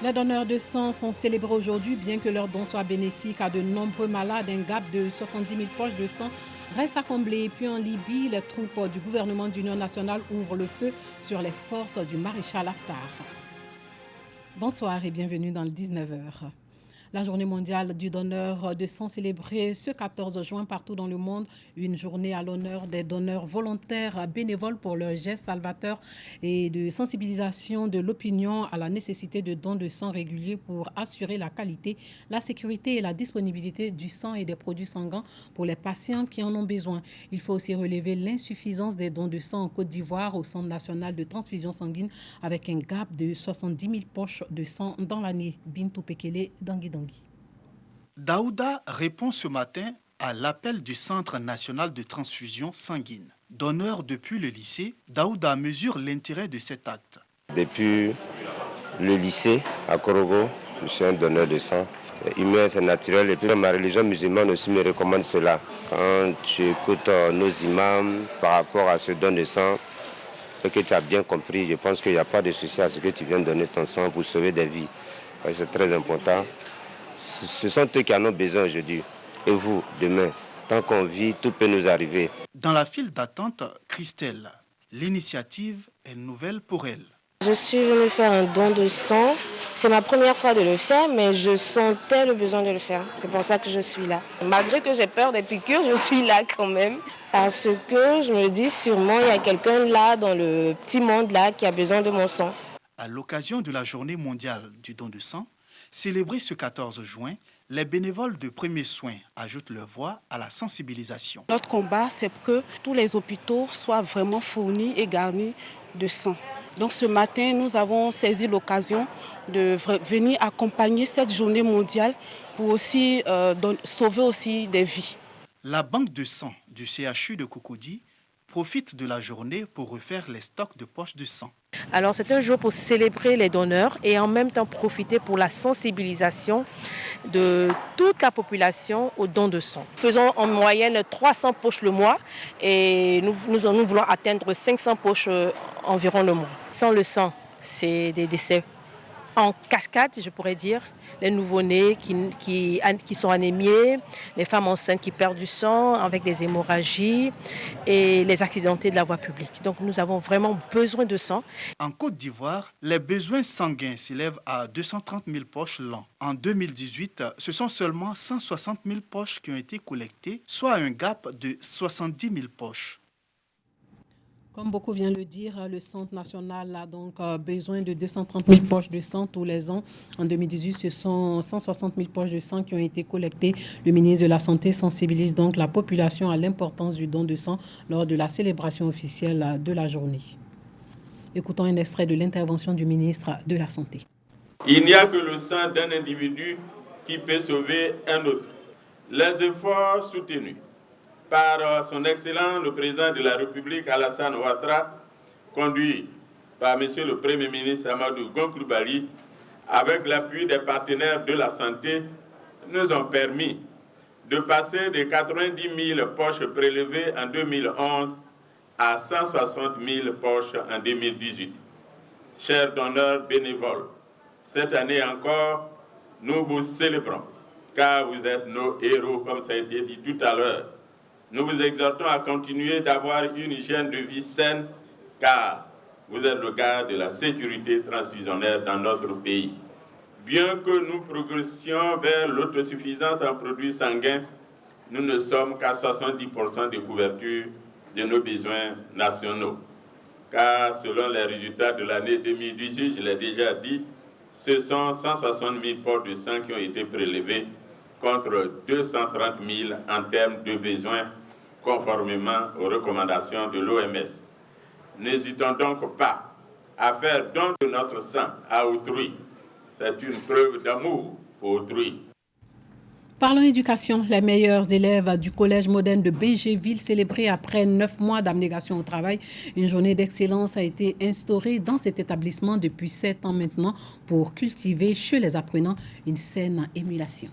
Les donneurs de sang sont célébrés aujourd'hui, bien que leur don soit bénéfique à de nombreux malades. Un gap de 70 000 poches de sang reste à combler. Et puis en Libye, les troupes du gouvernement d'union nationale ouvrent le feu sur les forces du maréchal Haftar. Bonsoir et bienvenue dans le 19h. La journée mondiale du donneur de sang célébrée ce 14 juin partout dans le monde. Une journée à l'honneur des donneurs volontaires bénévoles pour leur geste salvateur et de sensibilisation de l'opinion à la nécessité de dons de sang réguliers pour assurer la qualité, la sécurité et la disponibilité du sang et des produits sanguins pour les patients qui en ont besoin. Il faut aussi relever l'insuffisance des dons de sang en Côte d'Ivoire au Centre national de transfusion sanguine avec un gap de 70 000 poches de sang dans l'année. Bintou Pekele, Dangui. Daouda répond ce matin à l'appel du Centre national de transfusion sanguine. Donneur depuis le lycée, Daouda mesure l'intérêt de cet acte. Depuis le lycée à Korogo, je suis un donneur de sang. C'est humain, c'est naturel. Et puis ma religion musulmane aussi me recommande cela. Quand tu écoutes nos imams par rapport à ce don de sang, ce que tu as bien compris, je pense qu'il n'y a pas de souci à ce que tu viennes donner ton sang pour sauver des vies. C'est très important. Ce sont eux qui en ont besoin aujourd'hui. Et vous, demain, tant qu'on vit, tout peut nous arriver. Dans la file d'attente, Christelle, l'initiative est nouvelle pour elle. Je suis venue faire un don de sang. C'est ma première fois de le faire, mais je sentais le besoin de le faire. C'est pour ça que je suis là. Malgré que j'ai peur des piqûres, je suis là quand même. Parce que je me dis sûrement il y a quelqu'un là dans le petit monde là qui a besoin de mon sang. À l'occasion de la journée mondiale du don de sang, célébrée ce 14 juin, les bénévoles de premiers soins ajoutent leur voix à la sensibilisation. Notre combat, c'est que tous les hôpitaux soient vraiment fournis et garnis de sang. Donc ce matin, nous avons saisi l'occasion de venir accompagner cette journée mondiale pour aussi sauver aussi des vies. La banque de sang du CHU de Cocody profite de la journée pour refaire les stocks de poches de sang. Alors c'est un jour pour célébrer les donneurs et en même temps profiter pour la sensibilisation de toute la population au don de sang. Nous faisons en moyenne 300 poches le mois et nous voulons atteindre 500 poches environ le mois. Sans le sang, c'est des décès en cascade, je pourrais dire. Les nouveau-nés qui sont anémiés, les femmes enceintes qui perdent du sang avec des hémorragies et les accidentés de la voie publique. Donc nous avons vraiment besoin de sang. En Côte d'Ivoire, les besoins sanguins s'élèvent à 230 000 poches l'an. En 2018, ce sont seulement 160 000 poches qui ont été collectées, soit un gap de 70 000 poches. Comme beaucoup vient le dire, le Centre national a donc besoin de 230 000 poches de sang tous les ans. En 2018, ce sont 160 000 poches de sang qui ont été collectées. Le ministre de la Santé sensibilise donc la population à l'importance du don de sang lors de la célébration officielle de la journée. Écoutons un extrait de l'intervention du ministre de la Santé. Il n'y a que le sang d'un individu qui peut sauver un autre. Les efforts soutenus par son Excellent le Président de la République Alassane Ouattara, conduit par M. le Premier ministre Amadou Gon Coulibaly, avec l'appui des partenaires de la santé, nous ont permis de passer de 90 000 poches prélevées en 2011 à 160 000 poches en 2018. Chers donneurs bénévoles, cette année encore, nous vous célébrons, car vous êtes nos héros, comme ça a été dit tout à l'heure. Nous vous exhortons à continuer d'avoir une hygiène de vie saine, car vous êtes le garant de la sécurité transfusionnelle dans notre pays. Bien que nous progressions vers l'autosuffisance en produits sanguins, nous ne sommes qu'à 70% de couverture de nos besoins nationaux. Car selon les résultats de l'année 2018, je l'ai déjà dit, ce sont 160 000 poches de sang qui ont été prélevés contre 230 000 en termes de besoins conformément aux recommandations de l'OMS. N'hésitons donc pas à faire don de notre sang à autrui. C'est une preuve d'amour pour autrui. Parlons éducation. Les meilleurs élèves du collège moderne de Bégéville célébrés après 9 mois d'abnégation au travail. Une journée d'excellence a été instaurée dans cet établissement depuis 7 ans maintenant pour cultiver chez les apprenants une saine émulation.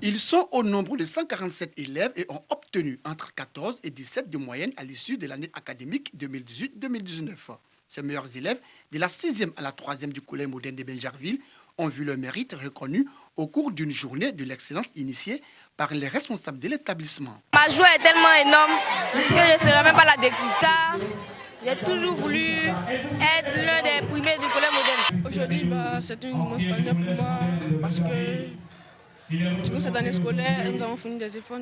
Ils sont au nombre de 147 élèves et ont obtenu entre 14 et 17 de moyenne à l'issue de l'année académique 2018-2019. Ces meilleurs élèves, de la 6e à la 3e du collège moderne de Benjarville, ont vu leur mérite reconnu au cours d'une journée de l'excellence initiée par les responsables de l'établissement. Ma joie est tellement énorme que je ne serai même pas la décrypta. J'ai toujours voulu être l'un des premiers du collège moderne. Aujourd'hui, c'est une immense valeur pour moi parce que durant cette année scolaire, nous avons fait des efforts,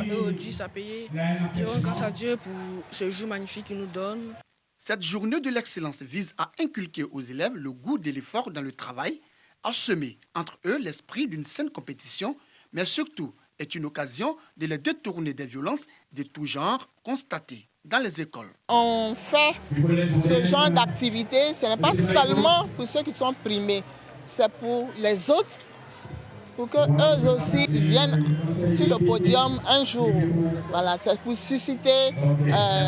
et aujourd'hui ça a payé. Je rends grâce à Dieu pour ce jour magnifique qu'il nous donne. Cette journée de l'excellence vise à inculquer aux élèves le goût de l'effort dans le travail, à semer entre eux l'esprit d'une saine compétition, mais surtout est une occasion de les détourner des violences de tout genre constatées dans les écoles. On fait ce genre d'activité, ce n'est pas seulement pour ceux qui sont primés, c'est pour les autres, pour qu'eux aussi viennent sur le podium un jour. Voilà, c'est pour susciter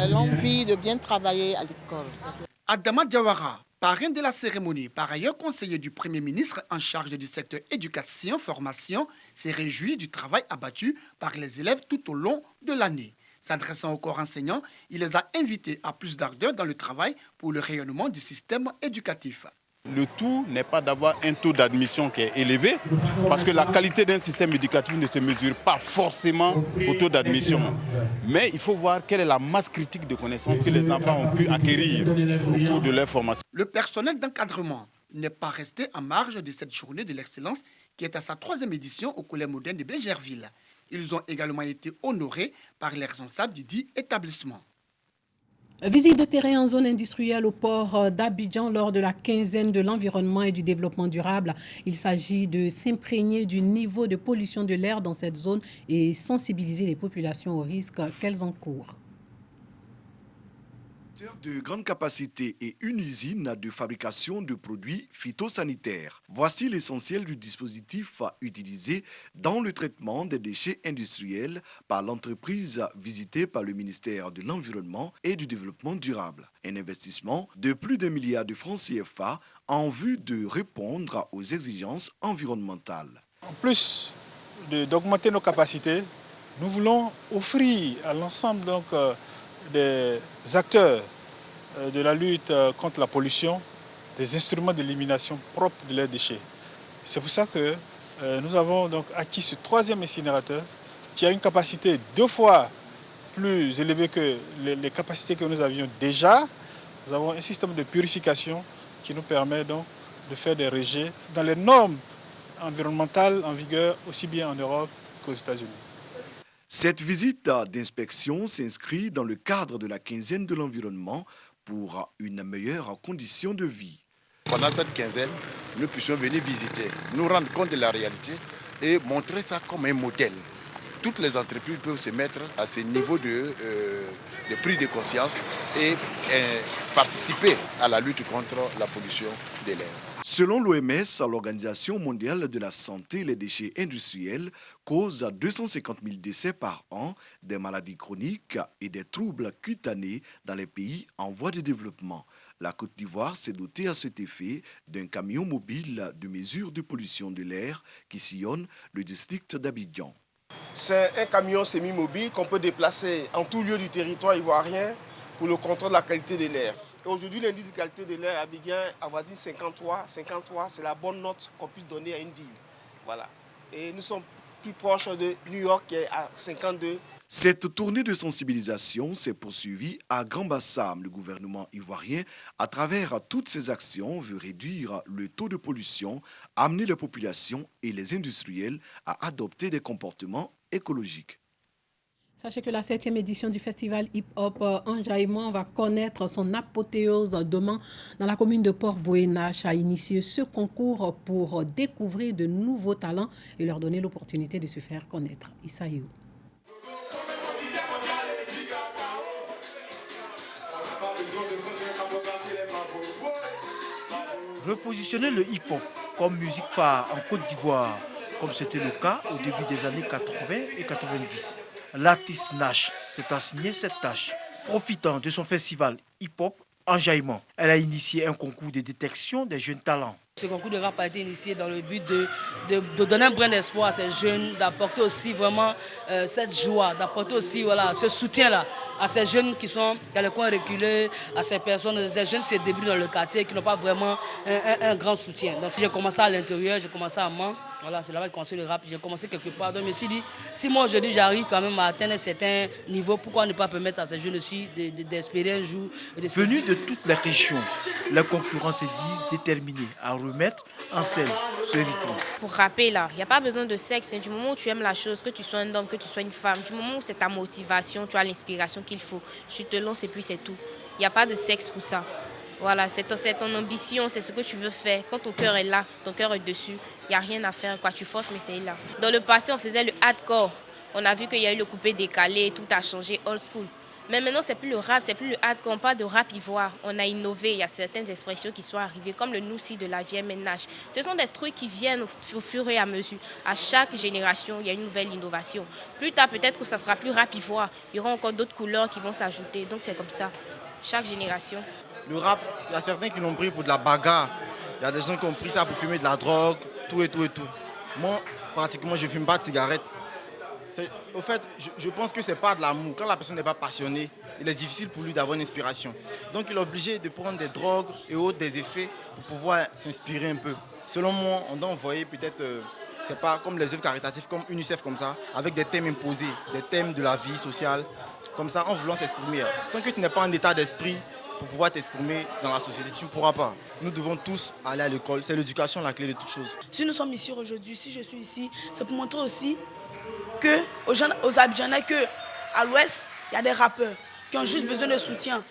l'envie de bien travailler à l'école. Adama Diawara, parrain de la cérémonie, par ailleurs conseiller du Premier ministre en charge du secteur éducation-formation, s'est réjoui du travail abattu par les élèves tout au long de l'année. S'adressant au corps enseignant, il les a invités à plus d'ardeur dans le travail pour le rayonnement du système éducatif. Le tout n'est pas d'avoir un taux d'admission qui est élevé, parce que la qualité d'un système éducatif ne se mesure pas forcément au taux d'admission. Mais il faut voir quelle est la masse critique de connaissances que les enfants ont pu acquérir au cours de leur formation. Le personnel d'encadrement n'est pas resté en marge de cette journée de l'excellence qui est à sa 3e édition au Collège moderne de Bégerville. Ils ont également été honorés par les responsables du dit établissement. Visite de terrain en zone industrielle au port d'Abidjan lors de la quinzaine de l'environnement et du développement durable. Il s'agit de s'imprégner du niveau de pollution de l'air dans cette zone et sensibiliser les populations aux risques qu'elles encourent. De grande capacité et une usine de fabrication de produits phytosanitaires. Voici l'essentiel du dispositif utilisé dans le traitement des déchets industriels par l'entreprise visitée par le ministère de l'Environnement et du Développement durable. Un investissement de plus d'1 milliard de francs CFA en vue de répondre aux exigences environnementales. En plus d'augmenter nos capacités, nous voulons offrir à l'ensemble des acteurs de la lutte contre la pollution des instruments d'élimination propres de leurs déchets. C'est pour ça que nous avons donc acquis ce 3e incinérateur qui a une capacité 2 fois plus élevée que les capacités que nous avions déjà. Nous avons un système de purification qui nous permet donc de faire des rejets dans les normes environnementales en vigueur aussi bien en Europe qu'aux États-Unis. Cette visite d'inspection s'inscrit dans le cadre de la quinzaine de l'environnement pour une meilleure condition de vie. Pendant cette quinzaine, nous puissions venir visiter, nous rendre compte de la réalité et montrer ça comme un modèle. Toutes les entreprises peuvent se mettre à ce niveau de prise de conscience et participer à la lutte contre la pollution de l'air. Selon l'OMS, l'Organisation mondiale de la santé, les déchets industriels causent 250 000 décès par an, des maladies chroniques et des troubles cutanés dans les pays en voie de développement. La Côte d'Ivoire s'est dotée à cet effet d'un camion mobile de mesure de pollution de l'air qui sillonne le district d'Abidjan. C'est un camion semi-mobile qu'on peut déplacer en tout lieu du territoire ivoirien pour le contrôle de la qualité de l'air. Aujourd'hui, l'indice de qualité de l'air à Abidjan avoisine 53. 53, c'est la bonne note qu'on puisse donner à une ville. Voilà. Et nous sommes plus proches de New York qui est à 52. Cette tournée de sensibilisation s'est poursuivie à Grand-Bassam. Le gouvernement ivoirien, à travers toutes ses actions, veut réduire le taux de pollution, amener les populations et les industriels à adopter des comportements écologiques. Sachez que la 7e édition du festival hip-hop Enjaillement va connaître son apothéose demain dans la commune de Port-Bouénache, a initié ce concours pour découvrir de nouveaux talents et leur donner l'opportunité de se faire connaître. Issaïou. Repositionner le hip-hop comme musique phare en Côte d'Ivoire, comme c'était le cas au début des années 80 et 90. L'artiste Nash s'est assigné cette tâche. Profitant de son festival hip-hop enjaillement. Elle a initié un concours de détection des jeunes talents. Ce concours de rap a été initié dans le but de donner un brin d'espoir à ces jeunes, d'apporter aussi vraiment cette joie, d'apporter aussi ce soutien-là à ces jeunes qui sont dans les coins reculés, à ces personnes, ces jeunes qui se débrouillent dans le quartier, qui n'ont pas vraiment un grand soutien. Donc j'ai commencé à l'intérieur, j'ai commencé à Mans. Voilà, c'est là-bas que j'ai commencé le rap, j'ai commencé quelque part. Donc je me suis dit, si moi aujourd'hui j'arrive quand même à atteindre un certain niveau, pourquoi ne pas permettre à ces jeunes aussi d'espérer un jour. Venus de toutes les régions, les concurrents se disent déterminés à remettre en scène ce rythme. Pour rapper là, il n'y a pas besoin de sexe. Du moment où tu aimes la chose, que tu sois un homme, que tu sois une femme, du moment où c'est ta motivation, tu as l'inspiration qu'il faut, tu te lances et puis c'est tout. Il n'y a pas de sexe pour ça. Voilà, c'est ton ambition, c'est ce que tu veux faire. Quand ton cœur est là, ton cœur est dessus, il n'y a rien à faire. Tu forces, mais c'est là. Dans le passé, on faisait le hardcore. On a vu qu'il y a eu le coupé décalé, tout a changé, old school. Mais maintenant, c'est plus le rap, c'est plus le hardcore. On parle de rap ivoire. On a innové. Il y a certaines expressions qui sont arrivées, comme le noussi de la vieille ménage. Ce sont des trucs qui viennent au fur et à mesure. À chaque génération, il y a une nouvelle innovation. Plus tard, peut-être que ça sera plus rap ivoire. Il y aura encore d'autres couleurs qui vont s'ajouter. Donc, c'est comme ça. Chaque génération. Le rap, il y a certains qui l'ont pris pour de la bagarre. Il y a des gens qui ont pris ça pour fumer de la drogue, tout et tout et tout. Moi, pratiquement, je ne fume pas de cigarette. Au fait, je pense que ce n'est pas de l'amour. Quand la personne n'est pas passionnée, il est difficile pour lui d'avoir une inspiration. Donc, il est obligé de prendre des drogues et autres, des effets pour pouvoir s'inspirer un peu. Selon moi, on doit envoyer peut-être, c'est pas comme les œuvres caritatives, comme UNICEF, comme ça, avec des thèmes imposés, des thèmes de la vie sociale, comme ça, en voulant s'exprimer. Tant que tu n'es pas en état d'esprit, pour pouvoir t'exprimer dans la société, tu ne pourras pas. Nous devons tous aller à l'école. C'est l'éducation la clé de toute chose. Si nous sommes ici aujourd'hui, si je suis ici, c'est pour montrer aussi aux Abidjanais qu'à l'ouest, il y a des rappeurs qui ont juste besoin de soutien.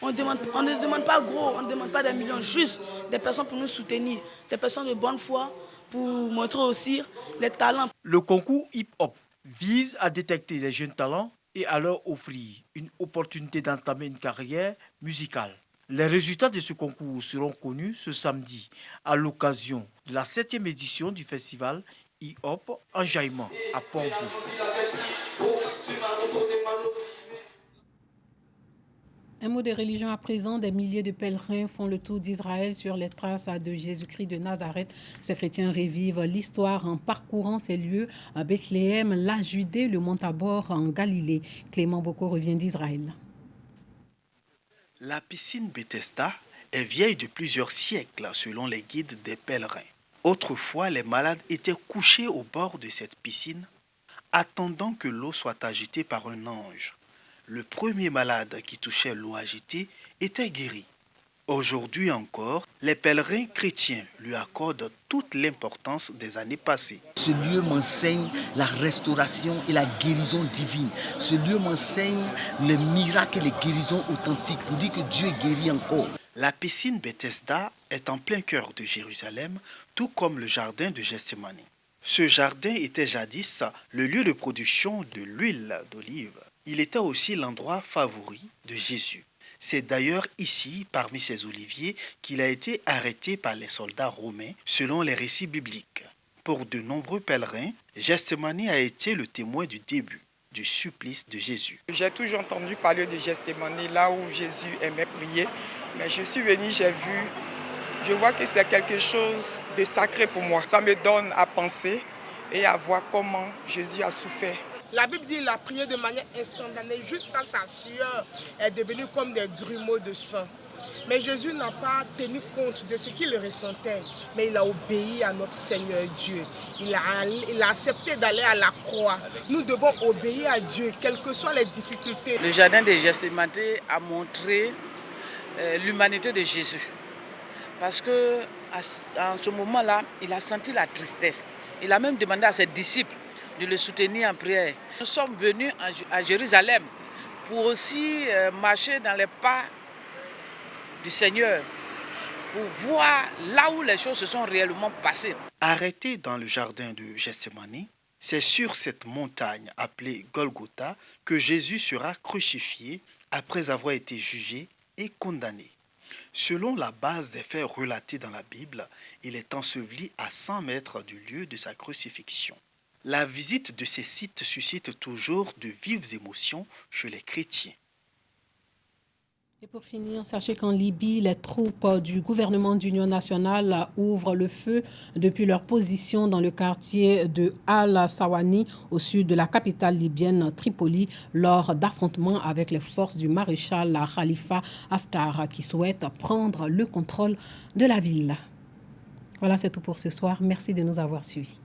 On ne demande pas gros, on ne demande pas des millions, juste des personnes pour nous soutenir, des personnes de bonne foi pour montrer aussi les talents. Le concours hip-hop vise à détecter les jeunes talents et à leur offrir une opportunité d'entamer une carrière musicale. Les résultats de ce concours seront connus ce samedi à l'occasion de la 7e édition du festival hip-hop Enjaillement à Port-Blanc. Un mot de religion à présent, des milliers de pèlerins font le tour d'Israël sur les traces de Jésus-Christ de Nazareth. Ces chrétiens revivent l'histoire en parcourant ces lieux à Bethléem, la Judée, le mont Tabor en Galilée. Clément Boko revient d'Israël. La piscine Bethesda est vieille de plusieurs siècles selon les guides des pèlerins. Autrefois, les malades étaient couchés au bord de cette piscine, attendant que l'eau soit agitée par un ange. Le premier malade qui touchait l'eau agitée était guéri. Aujourd'hui encore, les pèlerins chrétiens lui accordent toute l'importance des années passées. Ce lieu m'enseigne la restauration et la guérison divine. Ce lieu m'enseigne les miracles et les guérisons authentiques pour dire que Dieu guérit encore. La piscine Bethesda est en plein cœur de Jérusalem, tout comme le jardin de Gethsémani. Ce jardin était jadis le lieu de production de l'huile d'olive. Il était aussi l'endroit favori de Jésus. C'est d'ailleurs ici, parmi ces oliviers, qu'il a été arrêté par les soldats romains, selon les récits bibliques. Pour de nombreux pèlerins, Gethsémani a été le témoin du début du supplice de Jésus. J'ai toujours entendu parler de Gethsémani, là où Jésus aimait prier, mais je suis venu, j'ai vu, je vois que c'est quelque chose de sacré pour moi. Ça me donne à penser et à voir comment Jésus a souffert. La Bible dit qu'il a prié de manière instantanée jusqu'à sa sueur est devenue comme des grumeaux de sang. Mais Jésus n'a pas tenu compte de ce qu'il ressentait, mais il a obéi à notre Seigneur Dieu. Il a accepté d'aller à la croix. Nous devons obéir à Dieu, quelles que soient les difficultés. Le jardin de Gethsémani a montré l'humanité de Jésus. Parce qu'en ce moment-là, il a senti la tristesse. Il a même demandé à ses disciples de le soutenir en prière. Nous sommes venus à Jérusalem pour aussi marcher dans les pas du Seigneur, pour voir là où les choses se sont réellement passées. Arrêté dans le jardin de Gethsémani, c'est sur cette montagne appelée Golgotha que Jésus sera crucifié après avoir été jugé et condamné. Selon la base des faits relatés dans la Bible, il est enseveli à 100 mètres du lieu de sa crucifixion. La visite de ces sites suscite toujours de vives émotions chez les chrétiens. Et pour finir, sachez qu'en Libye, les troupes du gouvernement d'union nationale ouvrent le feu depuis leur position dans le quartier de Al-Sawani, au sud de la capitale libyenne Tripoli, lors d'affrontements avec les forces du maréchal Khalifa Haftar qui souhaitent prendre le contrôle de la ville. Voilà, c'est tout pour ce soir. Merci de nous avoir suivis.